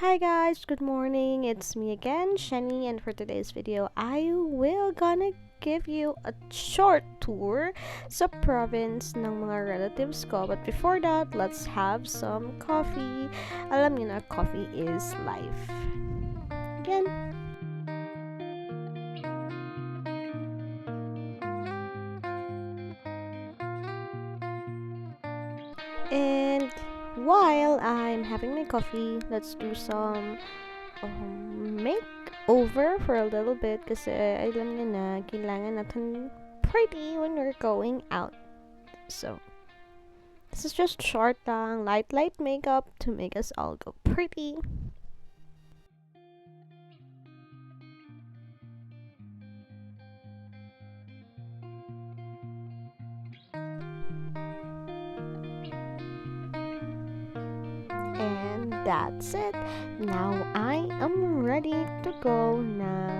Hi guys, good morning. It's me again, Shenny, and for today's video, I will gonna give you a short tour sa province ng mga relatives ko. But before that, let's have some coffee. Alam niyo na, coffee is life. Again. And while I'm having my coffee, let's do some makeover for a little bit kasi alam niyo na kailangan natin pretty when we're going out. So, this is just short lang, light makeup to make us all go pretty. And that's it. Now I am ready to go na.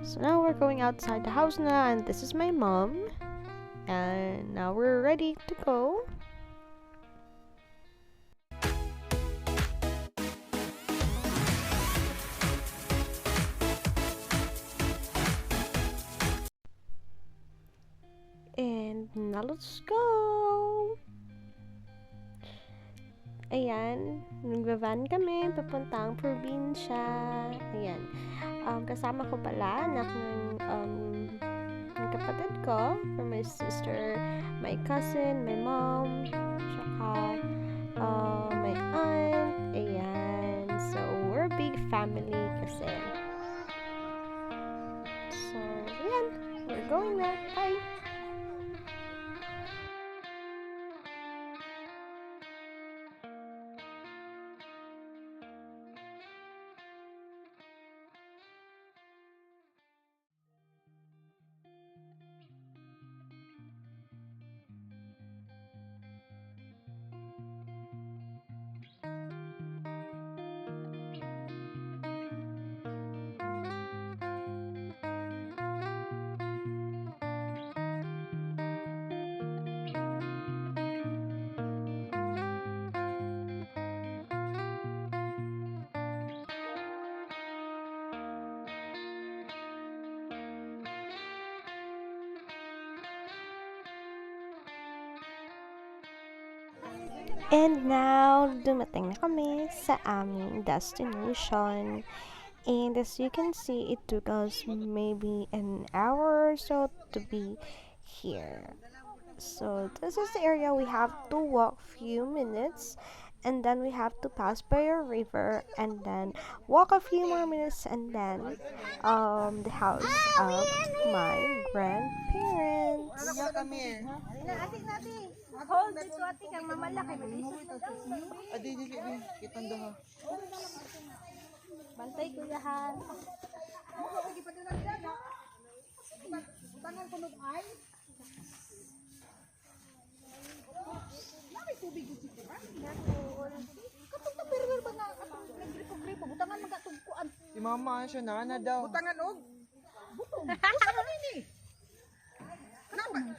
So now we're going outside the house na, and this is my mom. And now we're ready to go. And now let's go! Ayan, nagbavan kami, papuntang probinsya. Ayan, kasama ko pala, anak ng kapatid ko, for my sister, my cousin, my mom, tsaka my aunt. Ayan, so we're a big family kasi. So, ayan, we're going na. Bye! And now, dumating na kami sa aming destination. And as you can see, it took us maybe an hour or so to be here. So this is the area we have to walk few minutes, and then we have to pass by a river, and then walk a few more minutes, and then the house of my grandparents. Hold it to ati kang mamalaki. Adi, kitang daha. Bantay kuyahan. Tangan ko ay. May tubig dito ba? Kapag pero ba na nagripo-gripo, butangan magkatugkuan. Si mama siya na daw. Butangan og. Butong. Butangan ini.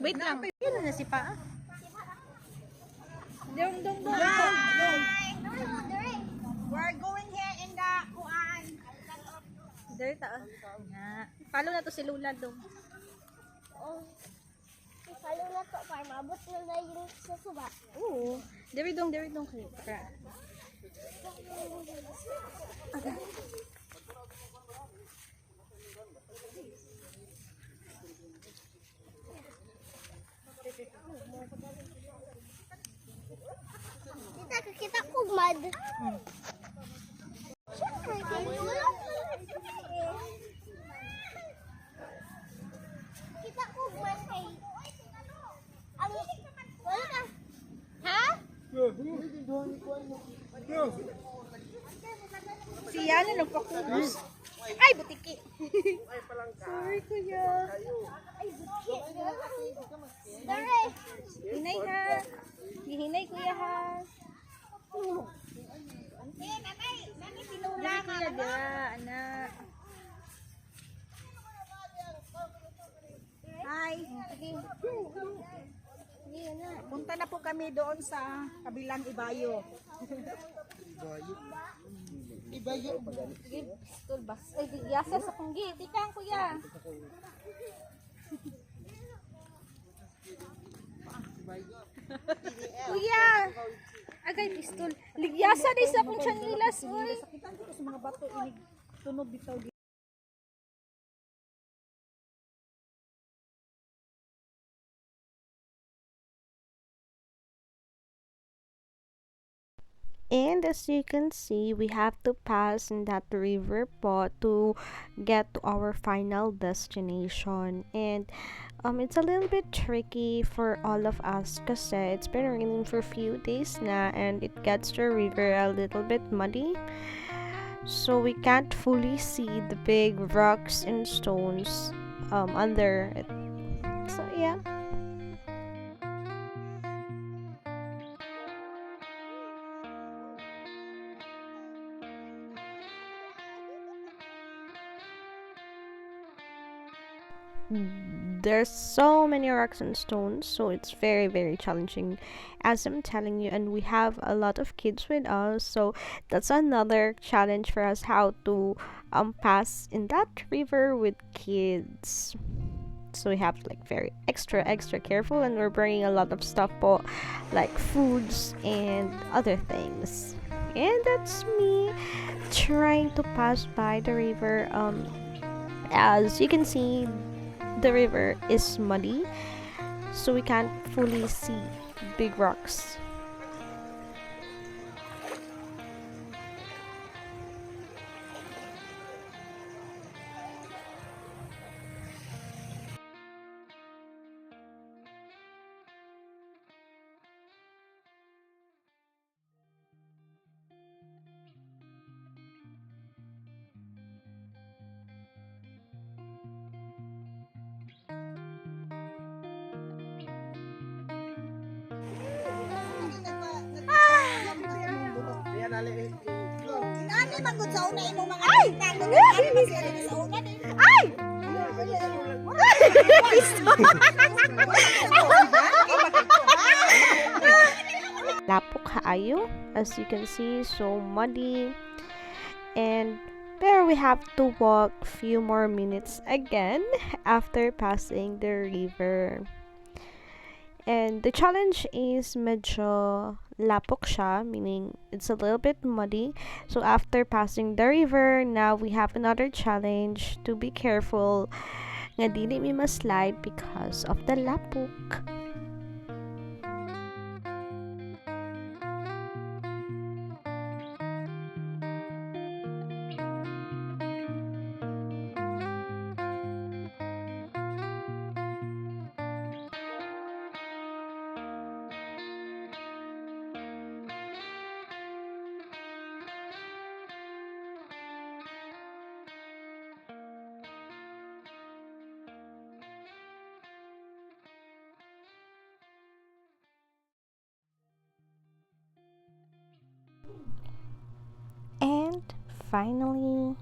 Wait lang. Yun na si Pa. Dong. We're going here in the kuan. Dari ta. Nga. Follow na to si Lula dong. Oh, follow na to para maabot na yung sa suba. Oo. Dari dong kayo. Para. Kita ko mad. Siyempre, kita ko mad kay ang wala ka. Ha? Siya na nagpakulos. Ay, butiki. Sorry kuya. Ay, bukit. Dere. Hinay ha. Hihinay kuya ha. Dili kuya dira, anak. Hi. Punta na po kami doon sa kabilang ibayo. Ibayo. Sige, pistol bas. Ay, yasa sa kong gate. Ikaw, kuya. Kuya! Agay, pistol. Ligyasa din sa akong chanilas, oy. Sakitan ko sa mga bato inig tunog bitaw. And as you can see, we have to pass in that river po to get to our final destination. And it's a little bit tricky for all of us because it's been raining for a few days now and it gets the river a little bit muddy. So we can't fully see the big rocks and stones under it. So yeah. There's so many rocks and stones, so it's very challenging, as I'm telling you. And we have a lot of kids with us, so that's another challenge for us, how to pass in that river with kids. So we have to like very extra careful, and we're bringing a lot of stuff po, like foods and other things. And that's me trying to pass by the river. As you can see, the river is muddy, so we can't fully see big rocks. Nani magud sa una imong mga tita. Nani man siya sa una din. Ay! Lapok kaayo, as you can see, so muddy. And there we have to walk few more minutes again after passing the river. And the challenge is medyo lapok siya, meaning it's a little bit muddy. So after passing the river, now we have another challenge to be careful nga dili mi ma-slide because of the lapok. And finally,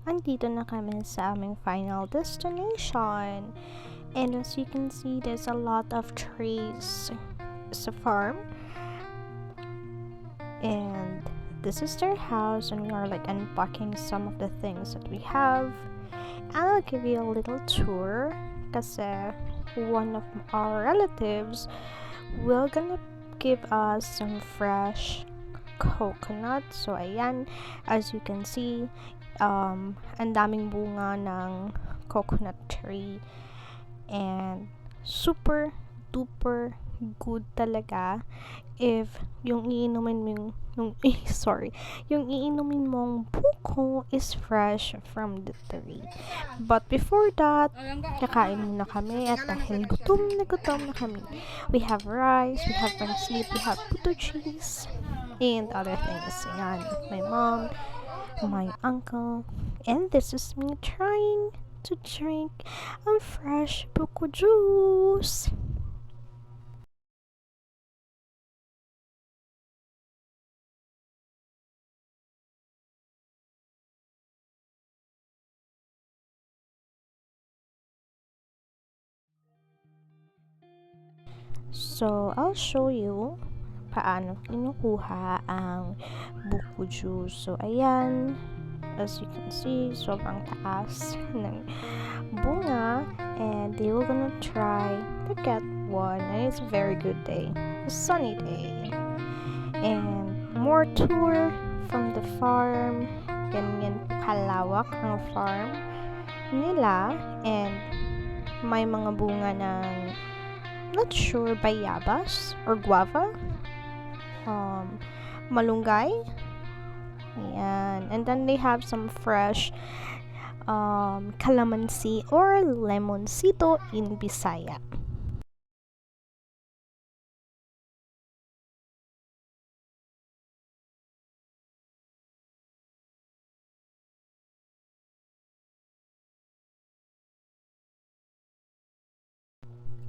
andito na kami sa aming final destination. And as you can see, there's a lot of trees. It's a farm. And this is their house, and we are like unpacking some of the things that we have. And I'll give you a little tour kasi one of our relatives will gonna give us some fresh coconut. So ayan, as you can see, ang daming bunga ng coconut tree, and super duper good talaga if yung iinumin mong yung iinumin mong buko is fresh from the tree. But before that, kakain muna kami, at dahil gutom na kami, we have rice, we have pancit, we have puto cheese, and other things. Yan, my mom, my uncle, and this is me trying to drink a fresh buko juice. So, I'll show you paano kinukuha ang buko juice. So, ayan. As you can see, sobrang taas ng bunga. And they were gonna try to get one. And it's a very good day. A sunny day. And more tour from the farm. Ganyan kalawak ang farm nila. And may mga bunga ng not sure, bayabas or guava, malunggay, ayan. And then they have some fresh calamansi or lemoncito in Bisaya.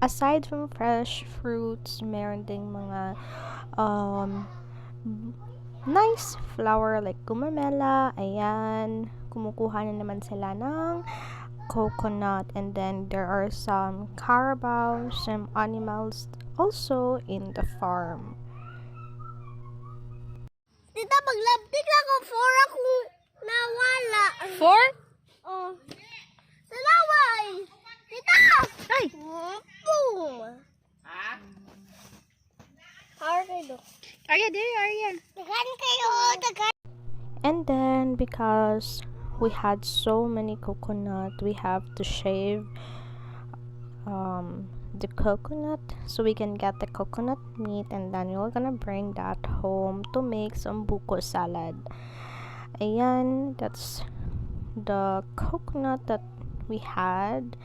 Aside from fresh fruits, meron ding mga um, nice flower like gumamela, ayan. Kumukuha na naman sila ng coconut, and then there are some carabao, some animals also in the farm. Tita, maglabtik na ko for ako nawala. 4? Oh. Tanaway! Tita! Ay! Boom! Ha? Hardo. Arya, there, Arya. Dagan kayo, dagan. And then because we had so many coconut, we have to shave the coconut so we can get the coconut meat, and then we're gonna bring that home to make some buko salad. Ayan, that's the coconut that we had.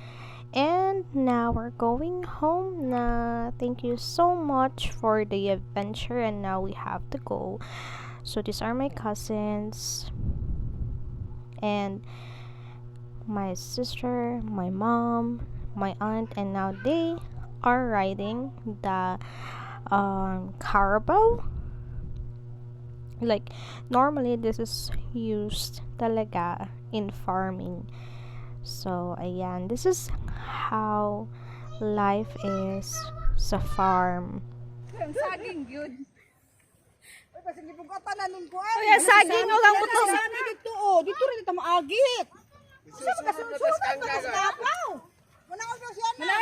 And now we're going home na. Thank you so much for the adventure, and now we have to go. So these are my cousins and my sister, my mom, my aunt, and now they are riding the carabao. Like normally this is used talaga in farming. So ayan, this is how life is sa farm. Ang saging yun. Ay, kasi gipugatan na nun ko ay. Kuya, saging o lang buto. Sami dito oh, dito rin ito maagit. Sa magkasunod ka sa kapaw. Manawag daw siya na.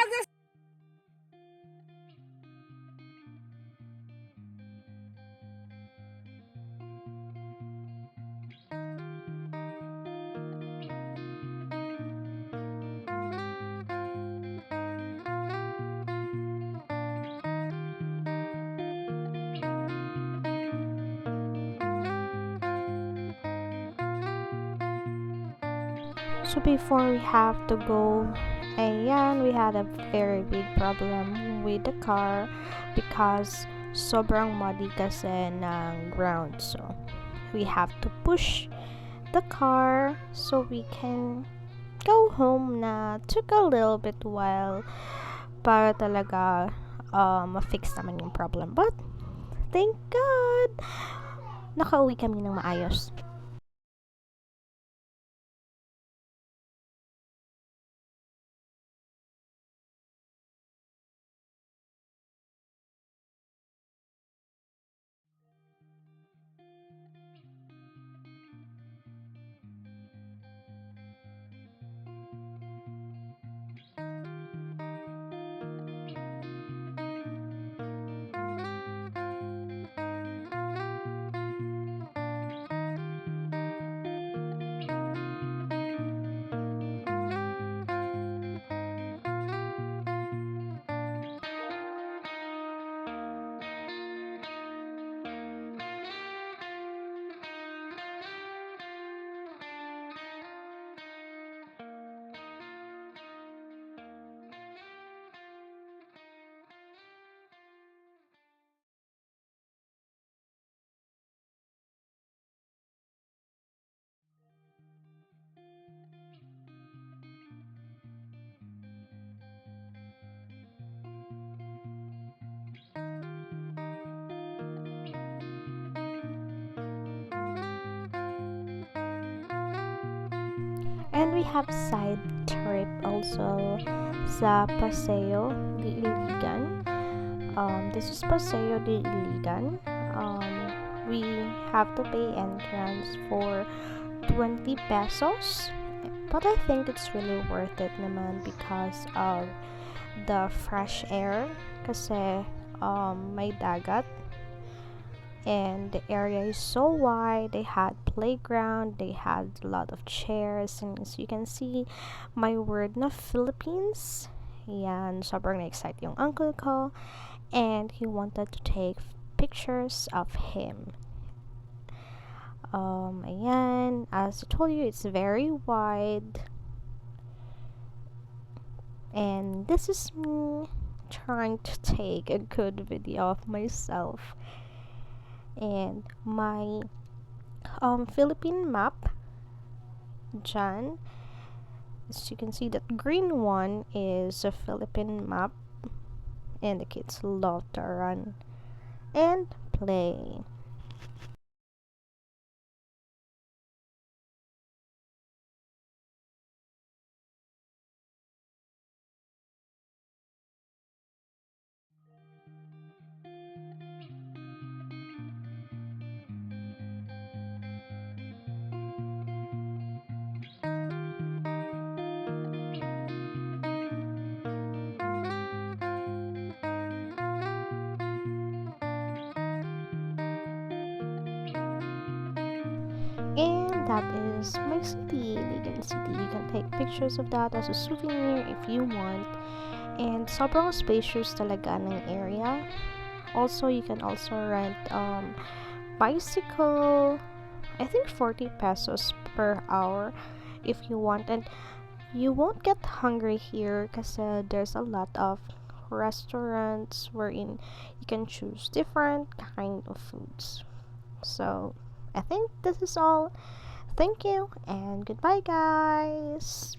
So before we have to go, ayan, we had a very big problem with the car because sobrang muddy kasi ng ground. So we have to push the car so we can go home na. Took a little bit while para talaga ma-fix naman yung problem. But thank God, nakauwi kami ng maayos. And we have side trip also sa Paseo de Iligan. This is Paseo de Iligan. we have to pay entrance for 20 pesos. But I think it's really worth it naman because of the fresh air. Kasi may dagat and the area is so wide. They had playground, they had a lot of chairs, and as you can see, my word na Philippines. Yan, sobrang na-excite yung uncle ko, and he wanted to take pictures of him. Ayan, as I told you, it's very wide, and this is me trying to take a good video of myself. And my Philippine map dyan, as you can see, that green one is a Philippine map, and the kids love to run and play. And that is my city, Ligan City. You can take pictures of that as a souvenir if you want. And sobrang spacious talaga ng area. Also, you can also rent bicycle. I think 40 pesos per hour if you want. And you won't get hungry here because there's a lot of restaurants wherein you can choose different kind of foods. So I think this is all. Thank you and goodbye, guys.